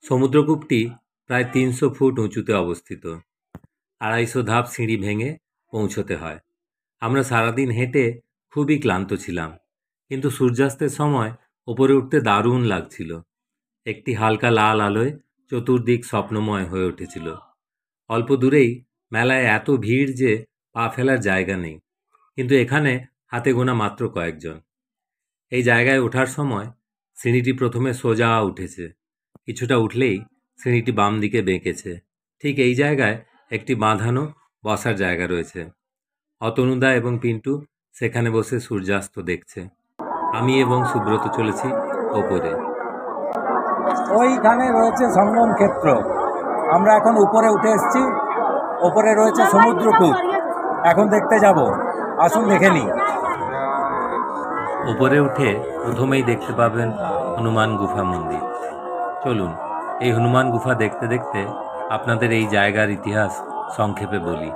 সমুদ্রকূপটি প্রায় 300 ফুট উঁচুতে অবস্থিত। 250 ধাপ সিঁড়ি ভেঙে পৌঁছতে হয়। আমরা সারাদিন হেঁটে খুবই ক্লান্ত ছিলাম, কিন্তু সূর্যাস্তের সময় ওপরে উঠতে দারুণ লাগছিল। একটি হালকা লাল আলোয় চতুর্দিক স্বপ্নময় হয়ে উঠেছিল। অল্প দূরেই মেলায় এত ভিড় যে পা ফেলার জায়গা নেই, কিন্তু এখানে হাতে গোনা মাত্র কয়েকজন। এই জায়গায় ওঠার সময় সিঁড়িটি প্রথমে সোজা উঠেছে, কিছুটা উঠলেই সিঁড়িটি বাম দিকে বেঁকেছে। ঠিক এই জায়গায় একটি বাঁধানো বসার জায়গা রয়েছে। অতনুদা এবং পিন্টু সেখানে বসে সূর্যাস্ত দেখছে। আমি এবং সুব্রত চলেছি ওপরে। ওইখানে রয়েছে সঙ্গম ক্ষেত্র। আমরা এখন উপরে উঠে এসেছি। ওপরে রয়েছে সমুদ্রকূপ, এখন দেখতে যাব। আসুন দেখে নিই। উপরে উঠে প্রথমেই দেখতে পাবেন হনুমান গুফা মন্দির। চলুন এই হনুমান গুফা দেখতে দেখতে আপনাদের এই জায়গার ইতিহাস সংক্ষেপে বলি।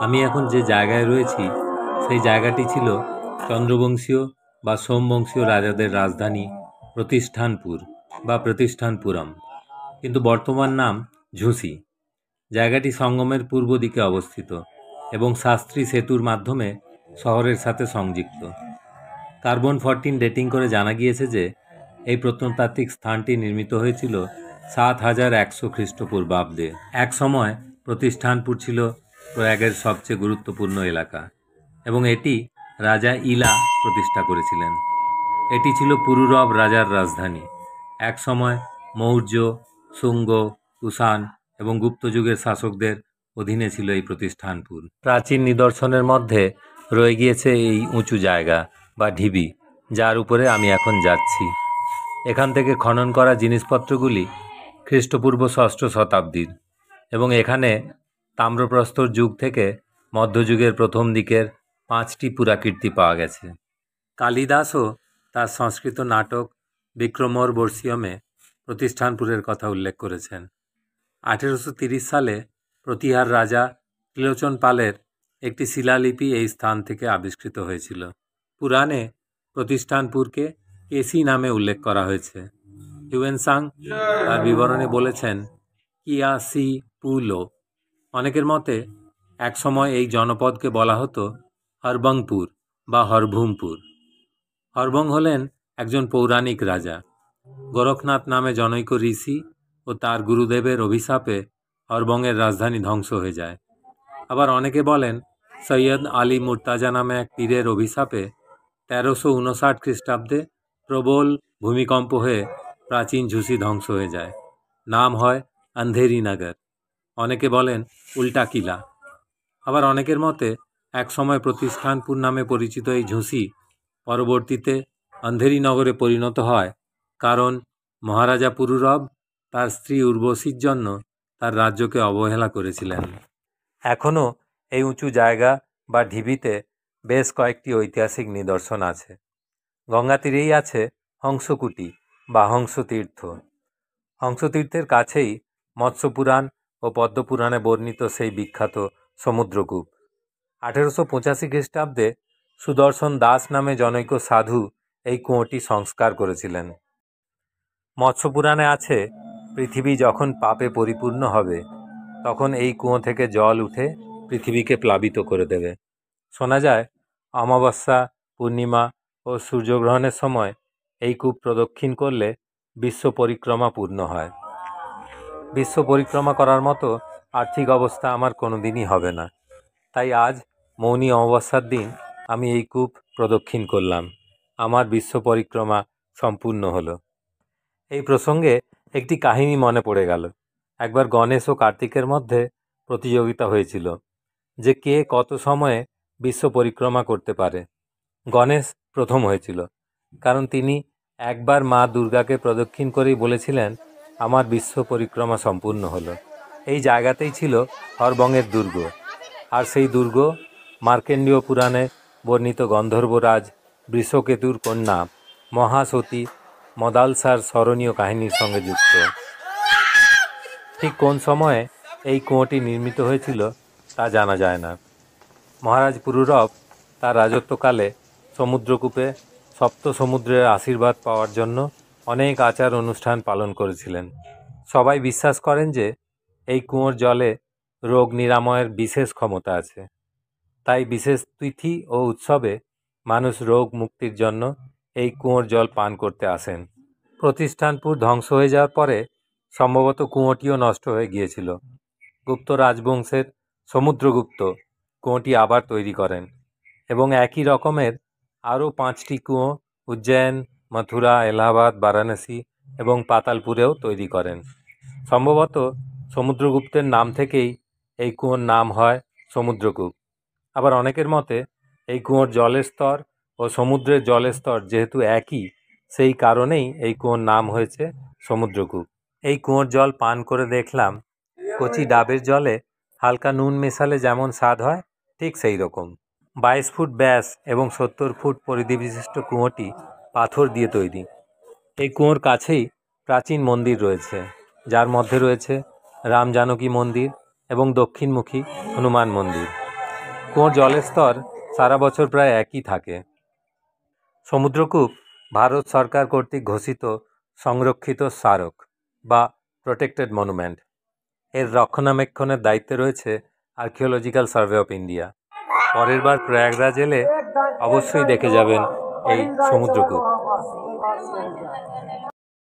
আমি এখন যে জায়গায় রয়েছি সেই জায়গাটি ছিল চন্দ্রবংশীয় বা সোমবংশীয় রাজাদের রাজধানী প্রতিষ্ঠানপুর বা প্রতিষ্ঠানপুরম, কিন্তু বর্তমান নাম ঝুঁসি। জায়গাটি সঙ্গমের পূর্ব দিকে অবস্থিত এবং শাস্ত্রী সেতুর মাধ্যমে শহরের সাথে সংযুক্ত। কার্বন 14 ডেটিং করে জানা গিয়েছে যে এই প্রত্নতাত্ত্বিক স্থানটি নির্মিত হয়েছিল 7100 খ্রিস্টপূর্বাব্দে। এক সময় প্রতিষ্ঠানপুর ছিল প্রয়াগের সবচেয়ে গুরুত্বপূর্ণ এলাকা এবং এটি রাজা ইলা প্রতিষ্ঠা করেছিলেন। এটি ছিল পুরুরব রাজার রাজধানী। এক সময় মৌর্য, শুঙ্গ, কুষাণ এবং গুপ্ত যুগের শাসকদের অধীনে ছিল এই প্রতিষ্ঠানপুর। প্রাচীন নিদর্শনের মধ্যে রয়ে গিয়েছে এই উঁচু জায়গা বা ঢিবি, যার উপরে আমি এখন যাচ্ছি। এখান থেকে খনন করা জিনিসপত্রগুলি খ্রিস্টপূর্ব 6ষ্ঠ শতাব্দীর এবং এখানে তাম্রপ্রস্তর যুগ থেকে মধ্যযুগের প্রথম দিকের 5টি পুরাকীর্তি পাওয়া গেছে। কালিদাসও তার সংস্কৃত নাটক বিক্রমোর বর্ষীয়মে প্রতিষ্ঠানপুরের কথা উল্লেখ করেছেন। 1830 সালে প্রতিহার রাজা ত্রিলোচন পালের একটি শিলালিপি এই স্থান থেকে আবিষ্কৃত হয়েছিল। পুরাণে প্রতিষ্ঠানপুরকে কেসি নামে উল্লেখ করা হয়েছে। হিউয়েনসাং তার বিবরণে বলেছেন কিয়া সি পুলো। অনেকের মতে একসময় এই জনপদকে বলা হতো হরবংপুর বা হরভূমপুর। হরবং হলেন একজন পৌরাণিক রাজা। গোরখনাথ নামে জনৈক ঋষি ও তার গুরুদেবের অভিশাপে হরবংয়ের রাজধানী ধ্বংস হয়ে যায়। আবার অনেকে বলেন সৈয়দ আলী মুর্তাজা নামে এক পীরের অভিশাপে 1359 খ্রিস্টাব্দে প্রবল ভূমিকম্প হয়ে প্রাচীন ঝুঁসি ধ্বংস হয়ে যায়। নাম হয় অন্ধেরি নগর। অনেকে বলেন উল্টা কিলা। আবার অনেকের মতে একসময় প্রতিষ্ঠানপুর নামে পরিচিত এই ঝুঁসি পরবর্তীতে অন্ধেরি নগরে পরিণত হয়, কারণ মহারাজা পুরুরব তার স্ত্রী উর্বশীর জন্য তার রাজ্যকে অবহেলা করেছিলেন। এখনও এই উঁচু জায়গা বা ঢিবিতে বেশ কয়েকটি ঐতিহাসিক নিদর্শন আছে। গঙ্গা তীরেই আছে হংসকুটি বা হংসতীর্থ। হংসতীর্থের কাছেই মৎস্যপুরাণ ও পদ্মপুরাণে বর্ণিত সেই বিখ্যাত সমুদ্রকূপ। 1885 খ্রিস্টাব্দে সুদর্শন দাস নামে জনৈক সাধু এই কুয়োটি সংস্কার করেছিলেন। মৎস্যপুরাণে আছে পৃথিবী যখন পাপে পরিপূর্ণ হবে তখন এই কুয়ো থেকে জল উঠে পৃথিবীকে প্লাবিত করে দেবে। শোনা যায় অমাবস্যা, পূর্ণিমা ও সূর্যগ্রহণের সময় এই কূপ প্রদক্ষিণ করলে বিশ্ব পরিক্রমা পূর্ণ হয়। বিশ্ব পরিক্রমা করার মতো আর্থিক অবস্থা আমার কোনোদিনই হবে না, তাই আজ মৌনী অমাবস্যার দিন আমি এই কূপ প্রদক্ষিণ করলাম। আমার বিশ্ব পরিক্রমা সম্পূর্ণ হলো। এই প্রসঙ্গে একটি কাহিনী মনে পড়ে গেল। একবার গণেশ ও কার্তিকের মধ্যে প্রতিযোগিতা হয়েছিল যে কে কত সময়ে বিশ্ব পরিক্রমা করতে পারে। গণেশ প্রথম হয়েছিল, কারণ তিনি একবার মা দুর্গাকে প্রদক্ষিণ করেই বলেছিলেন আমার বিশ্ব পরিক্রমা সম্পূর্ণ হলো। এই জায়গাতেই ছিল হরবংয়ের দুর্গ, আর সেই দুর্গ মার্কেন্ডীয় পুরাণে বর্ণিত গন্ধর্বরাজ বৃষকেতুর কন্যা মহাসতী মদালসার স্মরণীয় কাহিনীর সঙ্গে যুক্ত। ঠিক কোন সময়ে এই কুয়োটি নির্মিত হয়েছিল তা জানা যায় না। মহারাজ পুরুরব তার রাজত্বকালে সমুদ্রকূপে সপ্ত সমুদ্রের আশীর্বাদ পাওয়ার জন্য অনেক আচার অনুষ্ঠান পালন করেছিলেন। সবাই বিশ্বাস করেন যে এই কুয়োর জলে রোগ নিরাময়ের বিশেষ ক্ষমতা আছে। তাই বিশেষ তিথি ও উৎসবে মানুষ রোগ মুক্তির জন্য এই কুয়োর জল পান করতে আসেন। প্রতিষ্ঠানপুর ধ্বংস হয়ে যাওয়ার পরে সম্ভবত কুয়োটিও নষ্ট হয়ে গিয়েছিল। গুপ্ত রাজবংশের সমুদ্রগুপ্ত কুয়োটি আবার তৈরি করেন এবং একই রকমের আরও 5টি কুয়ো উজ্জয়ন, মথুরা, এলাহাবাদ, বারাণসী এবং পাতালপুরেও তৈরি করেন। সম্ভবত সমুদ্রগুপ্তের নাম থেকেই এই কুয়োর নাম হয় সমুদ্রকূপ। আবার অনেকের মতে এই কুয়োর জলের স্তর ও সমুদ্রের জলের স্তর যেহেতু একই, সেই কারণেই এই কুয়োর নাম হয়েছে সমুদ্রকূপ। এই কুয়োর জল পান করে দেখলাম কচি ডাবের জলে হালকা নুন মেশালে যেমন স্বাদ হয়, ঠিক সেই রকম। 22 ফুট ব্যাস এবং 70 ফুট পরিধি বিশিষ্ট কুয়োটি পাথর দিয়ে তৈরি। এই কুয়োর কাছেই প্রাচীন মন্দির রয়েছে, যার মধ্যে রয়েছে রাম জানকী মন্দির এবং দক্ষিণমুখী হনুমান মন্দির। কুয়োর জলের স্তর সারা বছর প্রায় একই থাকে। সমুদ্রকূপ ভারত সরকার কর্তৃক ঘোষিত সংরক্ষিত স্মারক বা প্রোটেক্টেড মনুমেন্ট। এর রক্ষণাবেক্ষণের দায়িত্বে রয়েছে আর্কিওলজিক্যাল সার্ভে অফ ইন্ডিয়া। পরের বার প্রয়াগরাজ এলে অবশ্যই দেখে যাবেন এই সমুদ্রকূপ।